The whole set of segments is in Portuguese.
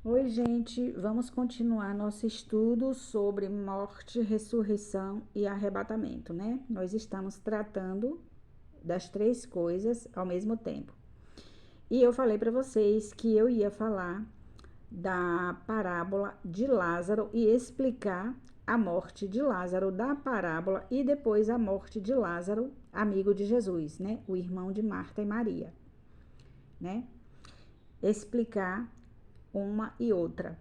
Oi, gente, vamos continuar nosso estudo sobre morte, ressurreição e arrebatamento, né? Nós estamos tratando das três coisas ao mesmo tempo. E eu falei para vocês que eu ia falar da parábola de Lázaro e explicar a morte de Lázaro da parábola e depois a morte de Lázaro, amigo de Jesus, né? O irmão de Marta e Maria, né? Explicar uma e outra.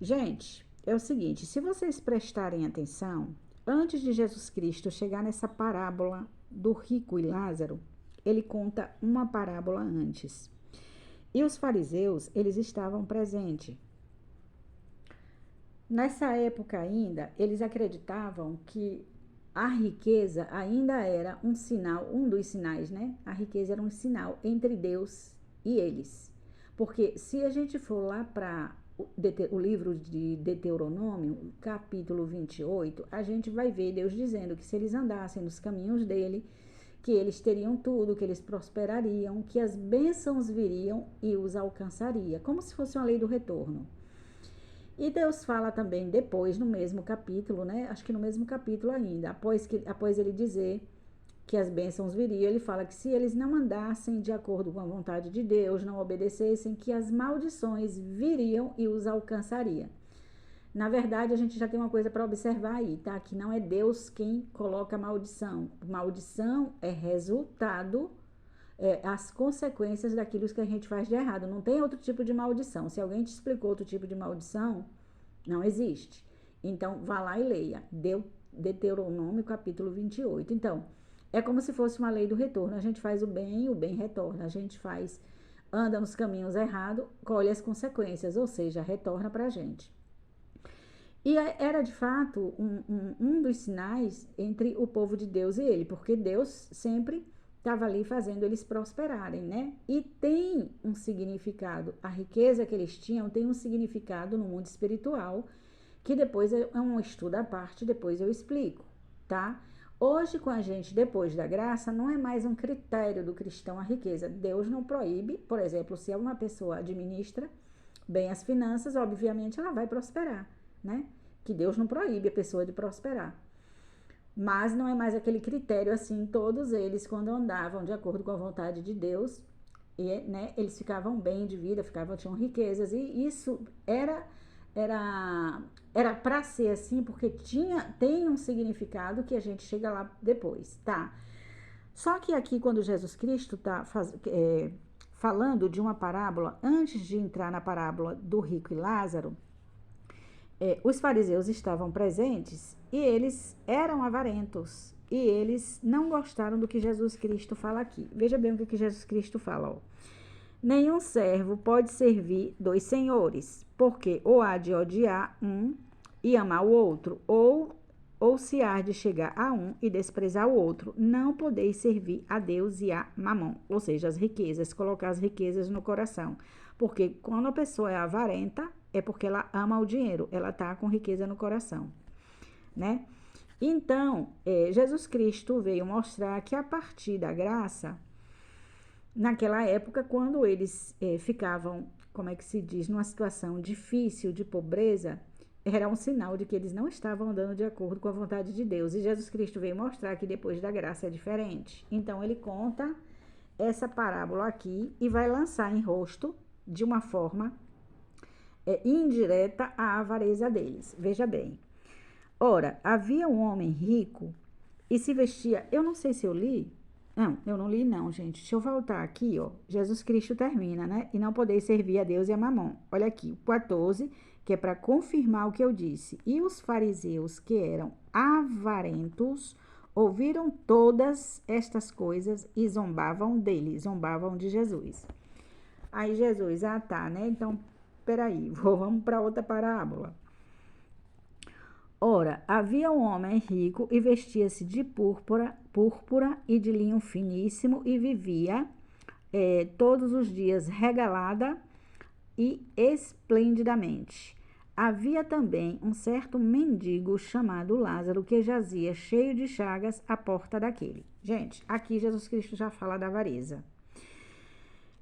Gente, é o seguinte: se vocês prestarem atenção, antes de Jesus Cristo chegar nessa parábola do rico e Lázaro, ele conta uma parábola antes. E os fariseus, eles estavam presentes. Nessa época ainda, eles acreditavam que a riqueza ainda era um sinal, um dos sinais, né? A riqueza era um sinal entre Deus e eles. Porque se a gente for lá para o livro de Deuteronômio, capítulo 28, a gente vai ver Deus dizendo que se eles andassem nos caminhos dele, que eles teriam tudo, que eles prosperariam, que as bênçãos viriam e os alcançaria, como se fosse uma lei do retorno. E Deus fala também depois, no mesmo capítulo, né? Acho que no mesmo capítulo ainda, após ele dizer que as bênçãos viriam, ele fala que se eles não andassem de acordo com a vontade de Deus, não obedecessem, que as maldições viriam e os alcançaria. Na verdade, a gente já tem uma coisa para observar aí, tá? Que não é Deus quem coloca maldição. Maldição é resultado, as consequências daquilo que a gente faz de errado. Não tem outro tipo de maldição. Se alguém te explicou outro tipo de maldição, não existe. Então, vá lá e leia. Deuteronômio, capítulo 28. Então, é como se fosse uma lei do retorno. A gente faz o bem retorna. A gente anda nos caminhos errados, colhe as consequências, ou seja, retorna para a gente. E era de fato um dos sinais entre o povo de Deus e ele, porque Deus sempre estava ali fazendo eles prosperarem, né? E tem um significado, a riqueza que eles tinham tem um significado no mundo espiritual, que depois é um estudo à parte, depois eu explico, tá? Hoje com a gente, depois da graça, não é mais um critério do cristão a riqueza. Deus não proíbe, por exemplo, se uma pessoa administra bem as finanças, obviamente ela vai prosperar, né? Que Deus não proíbe a pessoa de prosperar. Mas não é mais aquele critério assim, todos eles, quando andavam de acordo com a vontade de Deus, né, eles ficavam bem de vida, tinham riquezas, e isso era para ser assim, porque tem um significado que a gente chega lá depois, tá? Só que aqui, quando Jesus Cristo está falando de uma parábola, antes de entrar na parábola do rico e Lázaro, os fariseus estavam presentes e eles eram avarentos. E eles não gostaram do que Jesus Cristo fala aqui. Veja bem o que Jesus Cristo fala, ó. Nenhum servo pode servir dois senhores, porque ou há de odiar um e amar o outro, ou se há de chegar a um e desprezar o outro. Não podeis servir a Deus e a Mamon, ou seja, as riquezas, colocar as riquezas no coração. Porque quando a pessoa é avarenta, é porque ela ama o dinheiro, ela está com riqueza no coração, né? Então, Jesus Cristo veio mostrar que a partir da graça, naquela época, quando eles ficavam, como é que se diz, numa situação difícil de pobreza, era um sinal de que eles não estavam andando de acordo com a vontade de Deus. E Jesus Cristo veio mostrar que depois da graça é diferente. Então, ele conta essa parábola aqui e vai lançar em rosto, de uma forma indireta, a avareza deles. Veja bem. Ora, havia um homem rico e se vestia. Eu não sei se eu li. Não, eu não li, não, gente. Deixa eu voltar aqui, ó. Jesus Cristo termina, né? E não podeis servir a Deus e a Mamon. Olha aqui, o 14, que é para confirmar o que eu disse. E os fariseus, que eram avarentos, ouviram todas estas coisas e zombavam dele, zombavam de Jesus. Aí Jesus, tá, né? Então, peraí, vamos para outra parábola. Ora, havia um homem rico e vestia-se de púrpura e de linho finíssimo e vivia todos os dias regalada e esplendidamente. Havia também um certo mendigo chamado Lázaro que jazia cheio de chagas à porta daquele. Gente, aqui Jesus Cristo já fala da avareza.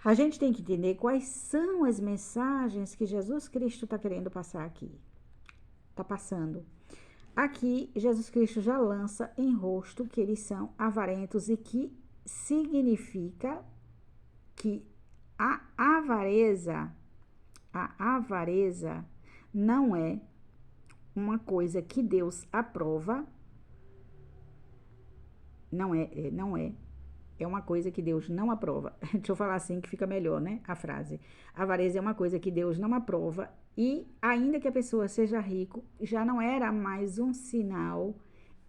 A gente tem que entender quais são as mensagens que Jesus Cristo está querendo passar aqui. Está passando. Aqui, Jesus Cristo já lança em rosto que eles são avarentos e que significa que a avareza não é uma coisa que Deus aprova, não é. É uma coisa que Deus não aprova. Deixa eu falar assim que fica melhor, né? A frase. A avareza é uma coisa que Deus não aprova e, ainda que a pessoa seja rico, já não era mais um sinal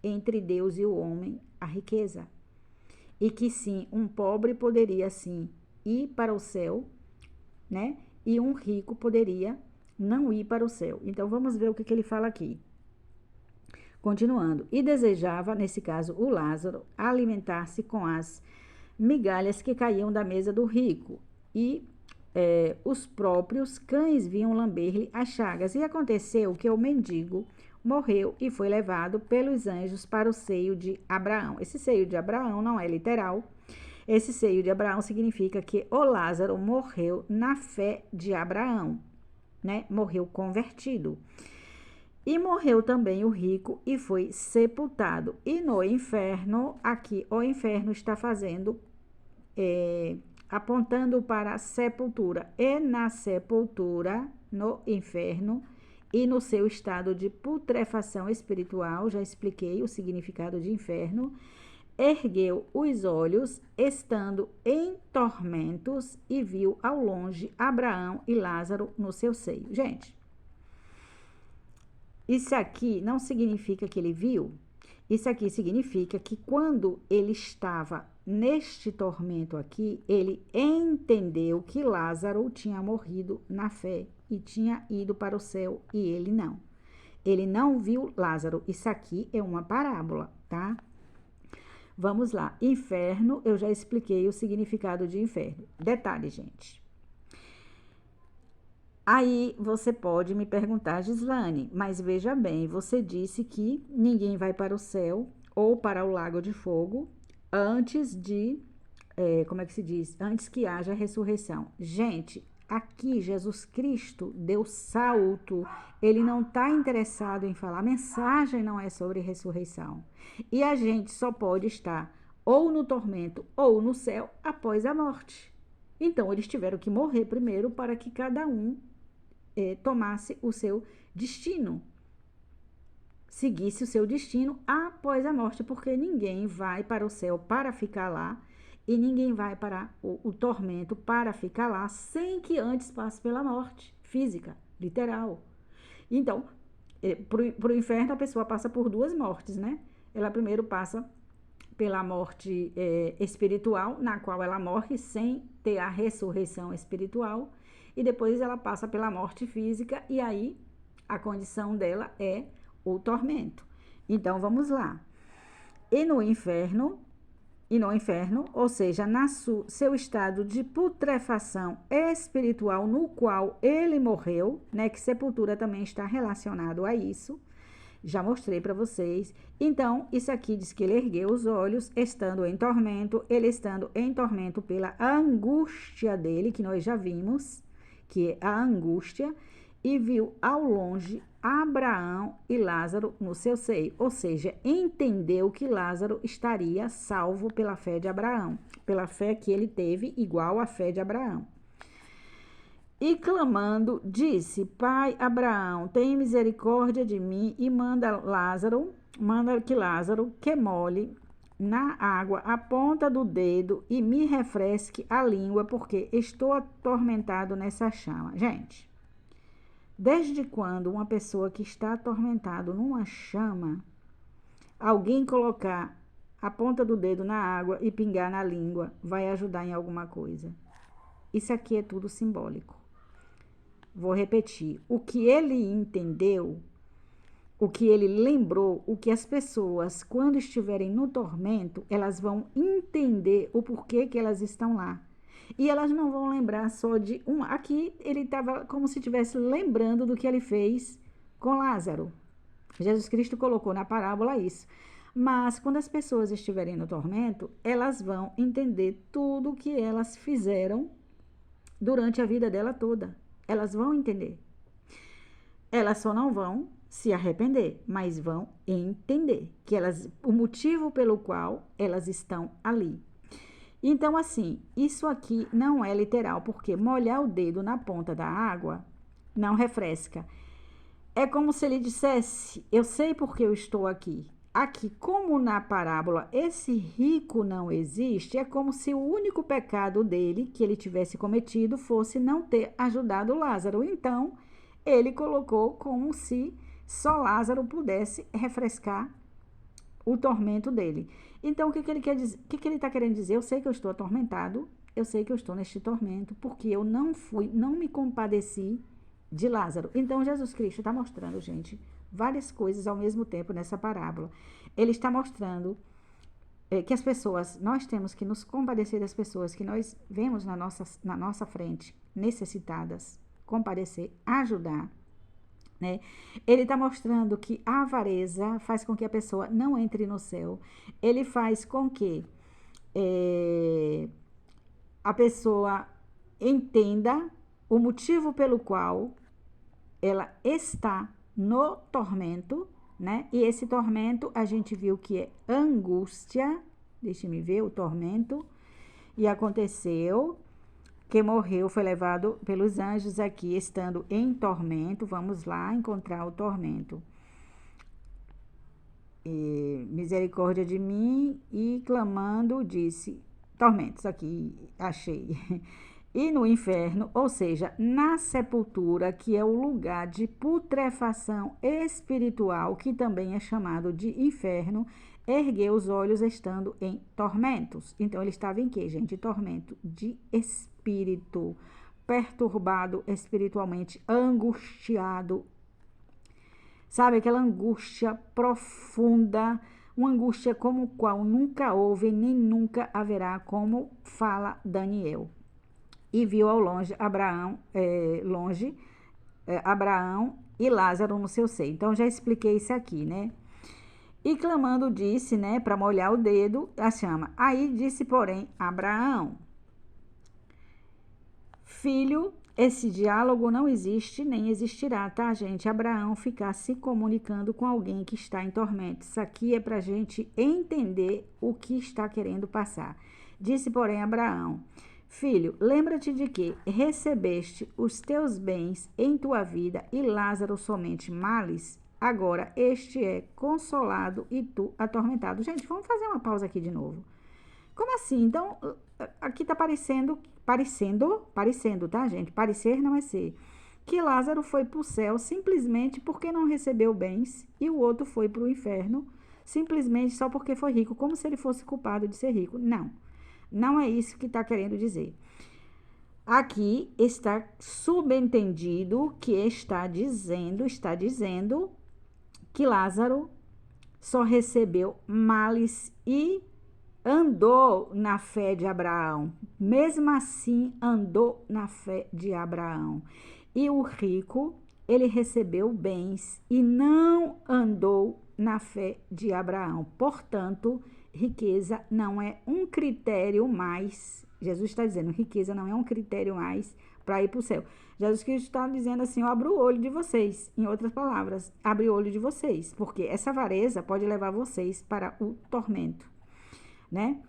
entre Deus e o homem a riqueza. E que sim, um pobre poderia sim ir para o céu, né? E um rico poderia não ir para o céu. Então, vamos ver o que ele fala aqui. Continuando. E desejava, nesse caso, o Lázaro, alimentar-se com as migalhas que caíam da mesa do rico, e os próprios cães vinham lamber-lhe as chagas. E aconteceu que o mendigo morreu e foi levado pelos anjos para o seio de Abraão. Esse seio de Abraão não é literal. Esse seio de Abraão significa que o Lázaro morreu na fé de Abraão, né? Morreu convertido. E morreu também o rico e foi sepultado. E no inferno, aqui o inferno está fazendo, apontando para a sepultura. E na sepultura, no inferno, e no seu estado de putrefação espiritual, já expliquei o significado de inferno, ergueu os olhos, estando em tormentos, e viu ao longe Abraão e Lázaro no seu seio. Gente, isso aqui não significa que ele viu. Isso aqui significa que quando ele estava neste tormento aqui, ele entendeu que Lázaro tinha morrido na fé e tinha ido para o céu, e ele não. Ele não viu Lázaro. Isso aqui é uma parábola, tá? Vamos lá. Inferno, eu já expliquei o significado de inferno. Detalhe, gente. Aí você pode me perguntar, Gislane, mas veja bem, você disse que ninguém vai para o céu ou para o lago de fogo antes de, como é que se diz? Antes que haja ressurreição. Gente, aqui Jesus Cristo deu salto, ele não está interessado em falar, a mensagem não é sobre ressurreição. E a gente só pode estar ou no tormento ou no céu após a morte. Então, eles tiveram que morrer primeiro para que cada um tomasse o seu destino, seguisse o seu destino após a morte, porque ninguém vai para o céu para ficar lá e ninguém vai para o tormento para ficar lá sem que antes passe pela morte física, literal. Então, para o inferno a pessoa passa por duas mortes, né? Ela primeiro passa pela morte espiritual, na qual ela morre sem ter a ressurreição espiritual, e depois ela passa pela morte física, e aí a condição dela é o tormento. Então, vamos lá. E no inferno, ou seja, seu estado de putrefação espiritual, no qual ele morreu, né, que sepultura também está relacionado a isso, já mostrei para vocês. Então, isso aqui diz que ele ergueu os olhos, estando em tormento, ele estando em tormento pela angústia dele, que nós já vimos, que é a angústia, e viu ao longe Abraão e Lázaro no seu seio. Ou seja, entendeu que Lázaro estaria salvo pela fé de Abraão, pela fé que ele teve, igual à fé de Abraão. E clamando, disse: Pai Abraão, tem misericórdia de mim e manda que Lázaro que molhe na água a ponta do dedo e me refresque a língua, porque estou atormentado nessa chama. Gente, desde quando uma pessoa que está atormentado numa chama, alguém colocar a ponta do dedo na água e pingar na língua, vai ajudar em alguma coisa? Isso aqui é tudo simbólico. Vou repetir. O que ele entendeu, o que ele lembrou, o que as pessoas, quando estiverem no tormento, elas vão entender o porquê que elas estão lá. E elas não vão lembrar só de um. Aqui ele estava como se estivesse lembrando do que ele fez com Lázaro. Jesus Cristo colocou na parábola isso. Mas quando as pessoas estiverem no tormento, elas vão entender tudo o que elas fizeram durante a vida dela toda. Elas vão entender. Elas só não vão se arrepender, mas vão entender que o motivo pelo qual elas estão ali. Então, assim, isso aqui não é literal, porque molhar o dedo na ponta da água não refresca. É como se ele dissesse, eu sei porque eu estou aqui. Aqui, como na parábola, esse rico não existe, é como se o único pecado dele, que ele tivesse cometido, fosse não ter ajudado Lázaro. Então, ele colocou como se só Lázaro pudesse refrescar o tormento dele. Então, o que ele quer dizer? O que ele está querendo dizer? Eu sei que eu estou atormentado, eu sei que eu estou neste tormento, porque eu não me compadeci de Lázaro. Então, Jesus Cristo está mostrando, gente, várias coisas ao mesmo tempo nessa parábola. Ele está mostrando que as pessoas, nós temos que nos compadecer das pessoas que nós vemos na nossa frente, necessitadas, compadecer, ajudar, né? Ele está mostrando que a avareza faz com que a pessoa não entre no céu. Ele faz com que a pessoa entenda o motivo pelo qual ela está no tormento, né? E esse tormento a gente viu que é angústia. Deixa-me ver o tormento. E aconteceu que morreu, foi levado pelos anjos aqui, estando em tormento. Vamos lá encontrar o tormento. Misericórdia de mim, e clamando, disse, tormentos, aqui, achei. E no inferno, ou seja, na sepultura, que é o lugar de putrefação espiritual, que também é chamado de inferno, ergueu os olhos estando em tormentos. Então, ele estava em quê, gente? Tormento de espírito, perturbado espiritualmente, angustiado. Sabe, aquela angústia profunda, uma angústia como qual nunca houve nem nunca haverá, como fala Daniel. E viu ao longe Abraão, Abraão e Lázaro no seu seio. Então, já expliquei isso aqui, né? E clamando disse, né, para molhar o dedo, a chama. Aí disse, porém, Abraão, filho, esse diálogo não existe, nem existirá, tá, gente? Abraão ficar se comunicando com alguém que está em tormento. Isso aqui é para a gente entender o que está querendo passar. Disse, porém, Abraão, filho, lembra-te de que recebeste os teus bens em tua vida e Lázaro somente males. Agora este é consolado e tu atormentado. Gente, vamos fazer uma pausa aqui de novo. Como assim? Então, aqui tá parecendo, tá, gente? Parecer não é ser. Que Lázaro foi para o céu simplesmente porque não recebeu bens e o outro foi para o inferno simplesmente só porque foi rico, como se ele fosse culpado de ser rico. Não, não é isso que está querendo dizer. Aqui está subentendido que está dizendo que Lázaro só recebeu males e andou na fé de Abraão. Mesmo assim, andou na fé de Abraão. E o rico, ele recebeu bens e não andou na fé de Abraão. Portanto, riqueza não é um critério mais. Jesus está dizendo, riqueza não é um critério mais para ir para o céu. Jesus Cristo está dizendo assim, eu abro o olho de vocês. Em outras palavras, abre o olho de vocês. Porque essa avareza pode levar vocês para o tormento, né?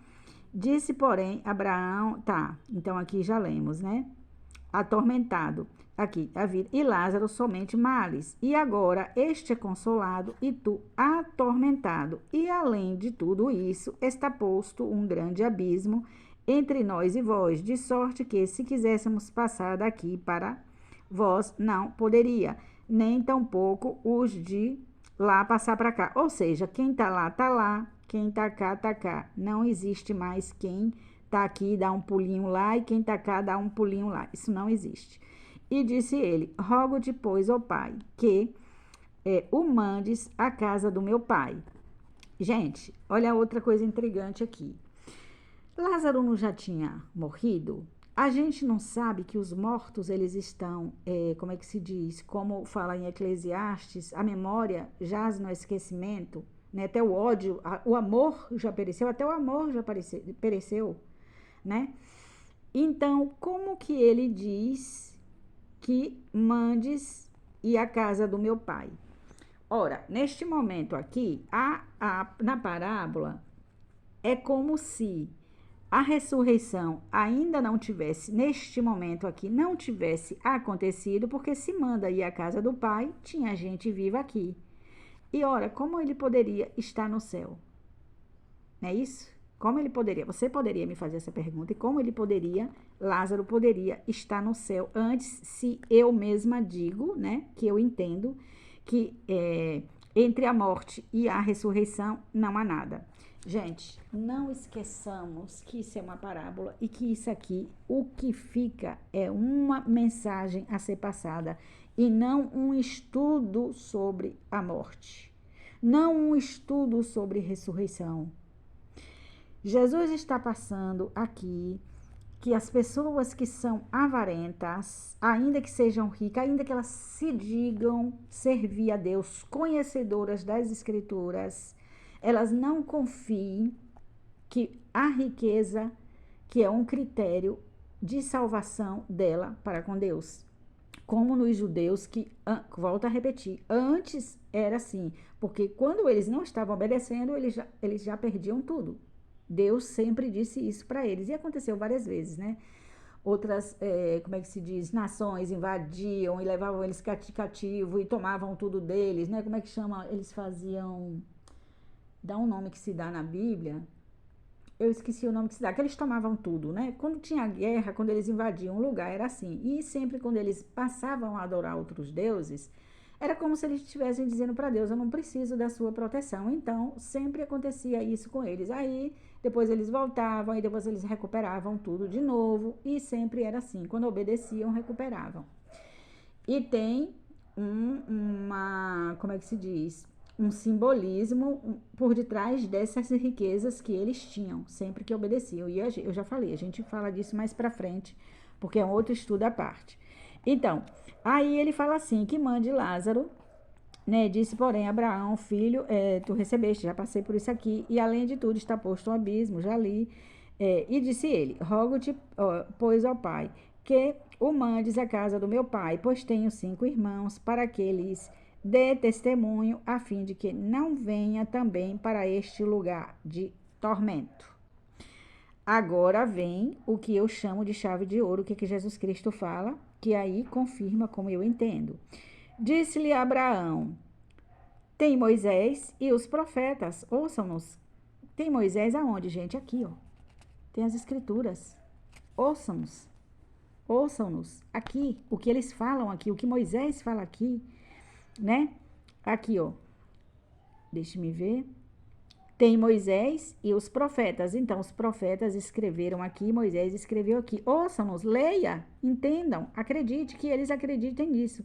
Disse, porém, Abraão, tá, então aqui já lemos, né? Atormentado, aqui, a vida, e Lázaro somente males. E agora este é consolado e tu atormentado. E além de tudo isso, está posto um grande abismo entre nós e vós, de sorte que, se quiséssemos passar daqui para vós, não poderia, nem tampouco os de lá passar para cá. Ou seja, quem está lá, quem tá cá. Não existe mais quem tá aqui dá um pulinho lá e quem tá cá dá um pulinho lá. Isso não existe. E disse ele, rogo-te, pois, ó pai, que o mandes à casa do meu pai. Gente, olha outra coisa intrigante aqui. Lázaro não já tinha morrido? A gente não sabe que os mortos, eles estão, como é que se diz? Como fala em Eclesiastes, a memória jaz no esquecimento, né? Até o ódio, o amor já pereceu, até o amor já pereceu, né? Então, como que ele diz que mandes ir à casa do meu pai? Ora, neste momento aqui, na parábola, é como se a ressurreição ainda não tivesse, neste momento aqui, não tivesse acontecido, porque se manda ir à casa do pai, tinha gente viva aqui. E ora, como ele poderia estar no céu? Não é isso? Como ele poderia? Você poderia me fazer essa pergunta? E como ele poderia, Lázaro poderia estar no céu antes, se eu mesma digo, né, que eu entendo que entre a morte e a ressurreição não há nada. Gente, não esqueçamos que isso é uma parábola e que isso aqui, o que fica é uma mensagem a ser passada e não um estudo sobre a morte, não um estudo sobre ressurreição. Jesus está passando aqui que as pessoas que são avarentas, ainda que sejam ricas, ainda que elas se digam servir a Deus, conhecedoras das Escrituras, elas não confiem que a riqueza, que é um critério de salvação dela para com Deus. Como nos judeus que, volto a repetir, antes era assim, porque quando eles não estavam obedecendo, eles já perdiam tudo. Deus sempre disse isso para eles, e aconteceu várias vezes, né? Outras, como é que se diz, nações invadiam e levavam eles cativo e tomavam tudo deles, né? Como é que chama? Eles faziam, dá um nome que se dá na Bíblia, eu esqueci o nome que se dá, que eles tomavam tudo, né? Quando tinha guerra, quando eles invadiam um lugar, era assim. E sempre quando eles passavam a adorar outros deuses, era como se eles estivessem dizendo para Deus, eu não preciso da sua proteção. Então, sempre acontecia isso com eles. Aí, depois eles voltavam, e depois eles recuperavam tudo de novo. E sempre era assim, quando obedeciam, recuperavam. E tem como é que se diz? Um simbolismo por detrás dessas riquezas que eles tinham, sempre que obedeciam. E eu já falei, a gente fala disso mais pra frente, porque é um outro estudo à parte. Então, aí ele fala assim, que mande Lázaro, né? Disse, porém, Abraão, filho, tu recebeste, já passei por isso aqui, e além de tudo está posto um abismo, já li. E disse ele, rogo-te, pois, ó pai, que o mandes à casa do meu pai, pois tenho 5 irmãos, para que lhes dê testemunho, a fim de que não venha também para este lugar de tormento. Agora vem o que eu chamo de chave de ouro, o que Jesus Cristo fala, que aí confirma como eu entendo. Disse-lhe Abraão, tem Moisés e os profetas, ouçam-nos. Tem Moisés aonde, gente? Aqui, ó. Tem as escrituras. Ouçam-nos. Ouçam-nos. Aqui, o que eles falam aqui, o que Moisés fala aqui, né? Aqui, ó. Deixa-me ver. Tem Moisés e os profetas. Então, os profetas escreveram aqui, Moisés escreveu aqui. Ouçam-nos, leia, entendam, acredite que eles acreditem nisso.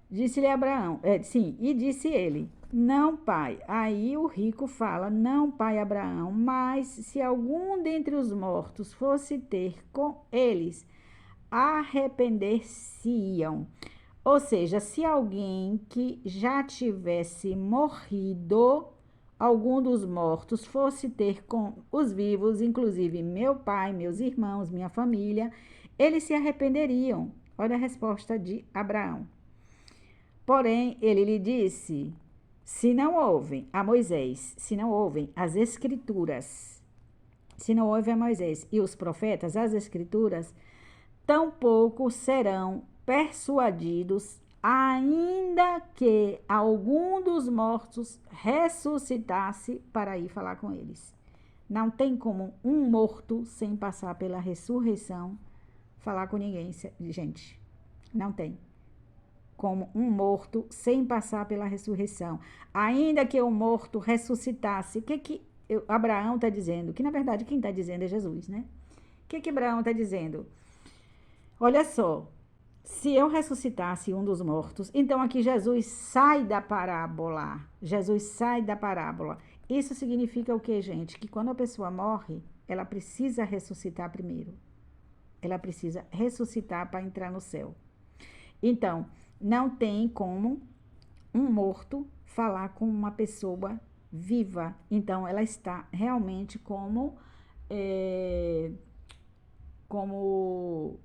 Disse-lhe Abraão, sim, e disse ele, não, pai. Aí o rico fala, não, pai Abraão, mas se algum dentre os mortos fosse ter com eles, arrepender-se-iam. Ou seja, se alguém que já tivesse morrido, algum dos mortos, fosse ter com os vivos, inclusive meu pai, meus irmãos, minha família, eles se arrependeriam. Olha a resposta de Abraão. Porém, ele lhe disse, se não ouvem a Moisés, se não ouvem as escrituras, se não ouvem a Moisés e os profetas, as escrituras, tampouco serão persuadidos, ainda que algum dos mortos ressuscitasse para ir falar com eles. Não tem como um morto, sem passar pela ressurreição, falar com ninguém, gente. Não tem como um morto sem passar pela ressurreição. Ainda que o morto ressuscitasse, o que Abraão está dizendo? Que na verdade quem está dizendo é Jesus, né? O que Abraão está dizendo? Olha só, se eu ressuscitasse um dos mortos, então aqui Jesus sai da parábola. Jesus sai da parábola. Isso significa o que, gente? Que quando a pessoa morre, ela precisa ressuscitar primeiro. Ela precisa ressuscitar para entrar no céu. Então, não tem como um morto falar com uma pessoa viva. Então, ela está realmente como como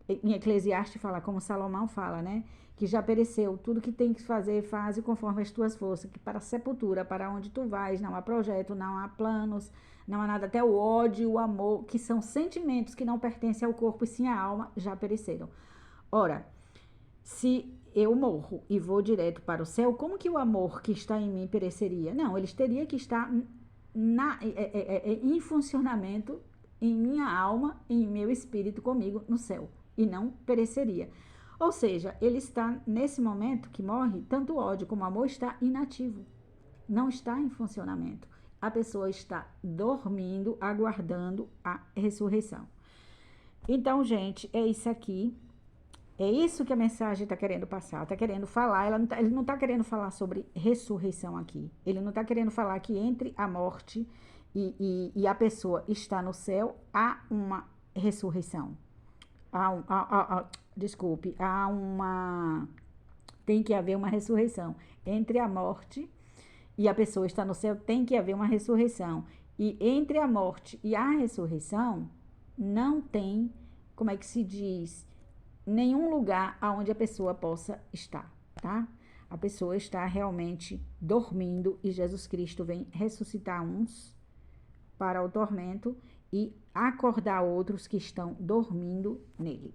em Eclesiastes fala, como Salomão fala, né? Que já pereceu, tudo que tem que fazer, faze conforme as tuas forças, que para a sepultura, para onde tu vais, não há projeto, não há planos, não há nada, até o ódio, o amor, que são sentimentos que não pertencem ao corpo e sim à alma, já pereceram. Ora, se eu morro e vou direto para o céu, como que o amor que está em mim pereceria? Não, eles teriam que estar em funcionamento em minha alma, em meu espírito comigo no céu, e não pereceria. Ou seja, ele está, nesse momento que morre, tanto o ódio como o amor está inativo, não está em funcionamento. A pessoa está dormindo, aguardando a ressurreição. Então, gente, é isso aqui. É isso que a mensagem está querendo passar, está querendo falar, ele não está querendo falar sobre ressurreição aqui. Ele não está querendo falar que entre a morte e a pessoa está no céu, há uma ressurreição. Desculpe, tem que haver uma ressurreição. Entre a morte e a pessoa está no céu, tem que haver uma ressurreição. E entre a morte e a ressurreição, não tem, como é que se diz, nenhum lugar aonde a pessoa possa estar, tá? A pessoa está realmente dormindo e Jesus Cristo vem ressuscitar uns para o tormento e acordar outros que estão dormindo nele.